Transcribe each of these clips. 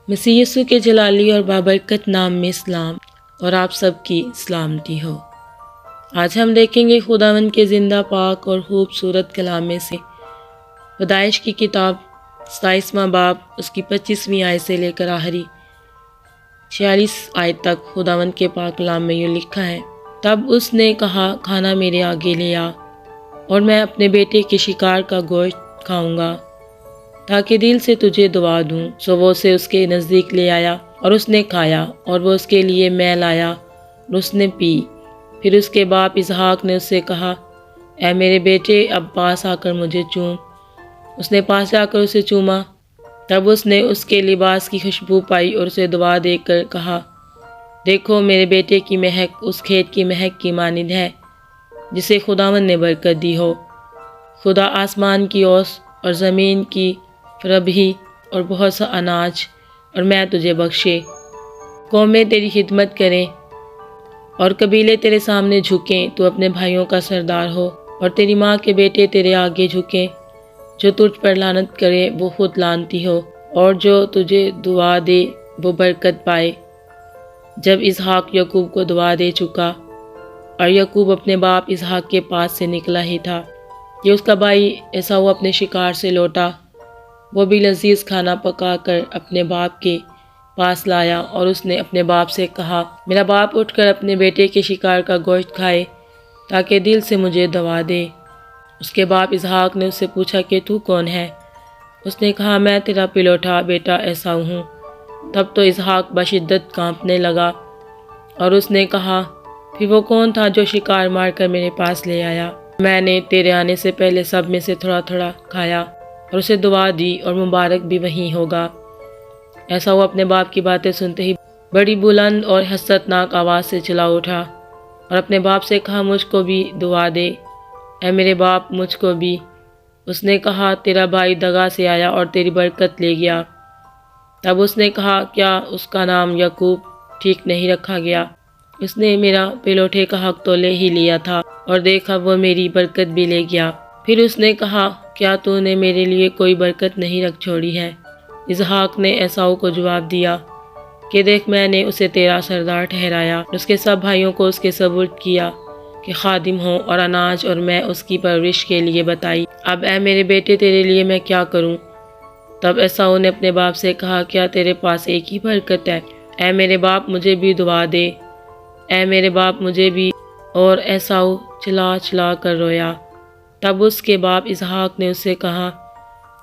مسیح یسوع کے جلالی اور بابرکت نام میں اسلام اور آپ سب کی سلامتی ہو۔ آج ہم دیکھیں گے خداوند کے زندہ پاک اور خوبصورت کلام میں سے پیدائش کی کتاب 27واں باب اس کی 25ویں آیت سے لے کر آخری 46 آیت تک خداوند کے پاک کلام میں یوں لکھا ہے۔ تب اس نے کہا، کھانا میرے آگے لے آ اور میں اپنے بیٹے کے شکار کا گوشت کھاؤں گا تاکہ دل سے تجھے دعا دوں۔ سو وہ اسے اس کے نزدیک لے آیا اور اس نے کھایا، اور وہ اس کے لیے مے لایا اور اس نے پی۔ پھر اس کے باپ اسحاق نے اس سے کہا، اے میرے بیٹے، اب پاس آ کر مجھے چوم۔ اس نے پاس جا کر اسے چوما۔ تب اس نے اس کے لباس کی خوشبو پائی اور اسے دعا دے کر کہا، دیکھو میرے بیٹے کی مہک اس کھیت کی مہک کی مانند ہے جسے خداوند نے برکت دی ہو۔ خدا آسمان کی اوس اور زمین کی فربھی اور بہت سا اناج اور میں تجھے بخشے۔ قومیں تیری خدمت کریں اور قبیلے تیرے سامنے جھکیں۔ تو اپنے بھائیوں کا سردار ہو اور تیری ماں کے بیٹے تیرے آگے جھکیں۔ جو تجھ پر لعنت کرے وہ خود لعنتی ہو، اور جو تجھے دعا دے وہ برکت پائے۔ جب اسحاق یعقوب کو دعا دے چکا اور یعقوب اپنے باپ اسحاق کے پاس سے نکلا ہی تھا کہ اس کا بھائی عیساؤ اپنے شکار سے لوٹا۔ وہ بھی لذیذ کھانا پکا کر اپنے باپ کے پاس لایا، اور اس نے اپنے باپ سے کہا، میرا باپ اٹھ کر اپنے بیٹے کے شکار کا گوشت کھائے تاکہ دل سے مجھے دعا دے۔ اس کے باپ اسحاق نے اس سے پوچھا کہ تو کون ہے؟ اس نے کہا، میں تیرا پلوٹھا بیٹا عیساؤ ہوں۔ تب تو اسحاق بشدت کانپنے لگا، اور اس نے کہا، پھر وہ کون تھا جو شکار مار کر میرے پاس لے آیا؟ میں نے تیرے آنے سے پہلے سب میں سے تھوڑا تھوڑا کھایا اور اسے دعا دی، اور مبارک بھی وہی ہوگا۔ عیساؤ اپنے باپ کی باتیں سنتے ہی بڑی بلند اور حسرتناک آواز سے چلا اٹھا اور اپنے باپ سے کہا، مجھ کو بھی دعا دے، اے میرے باپ، مجھ کو بھی۔ اس نے کہا، تیرا بھائی دگا سے آیا اور تیری برکت لے گیا۔ تب اس نے کہا، کیا اس کا نام یعقوب ٹھیک نہیں رکھا گیا؟ اس نے میرا پلوٹھے کا حق تو لے ہی لیا تھا، اور دیکھا وہ میری برکت بھی لے گیا۔ پھر اس نے کہا، کیا تو نے میرے لیے کوئی برکت نہیں رکھ چھوڑی ہے؟ اسحاق نے عیساؤ کو جواب دیا کہ دیکھ، میں نے اسے تیرا سردار ٹھہرایا، اس کے سب بھائیوں کو اس کے سپرد کیا کہ خادم ہوں، اور اناج اور میں اس کی پرورش کے لیے بتائی۔ اب اے میرے بیٹے، تیرے لیے میں کیا کروں؟ تب عیساؤ نے اپنے باپ سے کہا، کیا تیرے پاس ایک ہی برکت ہے؟ اے میرے باپ، مجھے بھی دعا دے، اے میرے باپ، مجھے بھی۔ اور عیساؤ چلا چلا کر رویا۔ تب اس کے باپ اسحاق نے اس سے کہا،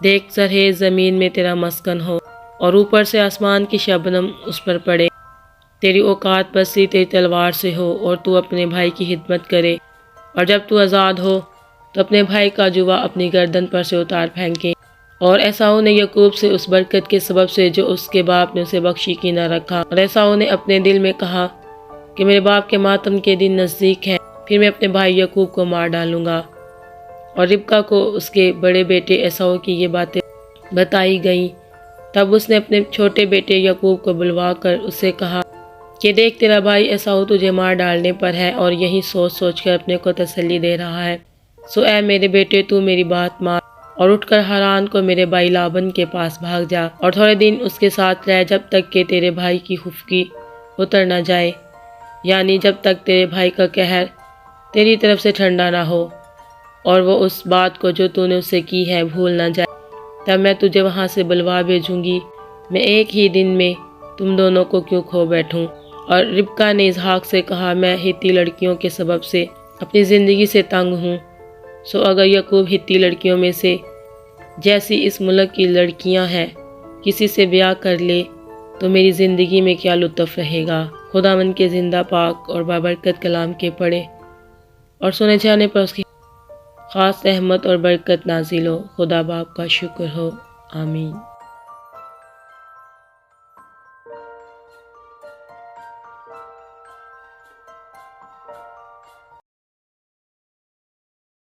دیکھ، زرخیز زمین میں تیرا مسکن ہو، اور اوپر سے آسمان کی شبنم اس پر پڑے۔ تیری اوقات بستی تیری تلوار سے ہو، اور تو اپنے بھائی کی خدمت کرے، اور جب تو آزاد ہو تو اپنے بھائی کا جوا اپنی گردن پر سے اتار پھینکے۔ اور عیساؤ نے یعقوب سے اس برکت کے سبب سے جو اس کے باپ نے اسے بخشی کی نہ رکھا، اور عیساؤ نے اپنے دل میں کہا کہ میرے باپ کے ماتم کے دن نزدیک ہیں، پھر میں اپنے بھائی یعقوب کو مار ڈالوں گا۔ اور ربکہ کو اس کے بڑے بیٹے عیساؤ کی یہ باتیں بتائی گئیں۔ تب اس نے اپنے چھوٹے بیٹے یعقوب کو بلوا کر اس سے کہا کہ دیکھ، تیرا بھائی عیساؤ تجھے مار ڈالنے پر ہے، اور یہی سوچ سوچ کر اپنے کو تسلی دے رہا ہے۔ سو اے میرے بیٹے، تو میری بات مان اور اٹھ کر حران کو میرے بھائی لابن کے پاس بھاگ جا، اور تھوڑے دن اس کے ساتھ رہ، جب تک کہ تیرے بھائی کی خفگی اتر نہ جائے، یعنی جب تک تیرے بھائی کا قہر تیری طرف سے ٹھنڈا نہ ہو، اور وہ اس بات کو جو تو نے اس سے کی ہے بھول نہ جائے۔ تب میں تجھے وہاں سے بلوا بھیجوں گی۔ میں ایک ہی دن میں تم دونوں کو کیوں کھو بیٹھوں؟ اور ربکہ نے اسحاق سے کہا، میں ہتی لڑکیوں کے سبب سے اپنی زندگی سے تنگ ہوں۔ سو اگر یعقوب ہتی لڑکیوں میں سے جیسی اس ملک کی لڑکیاں ہیں کسی سے بیاہ کر لے تو میری زندگی میں کیا لطف رہے گا؟ خداوند کے زندہ پاک اور بابرکت کلام کے پڑھے اور سنے جانے پر اس کی خاص رحمت اور برکت نازل ہو۔ خدا باپ کا شکر ہو، آمین۔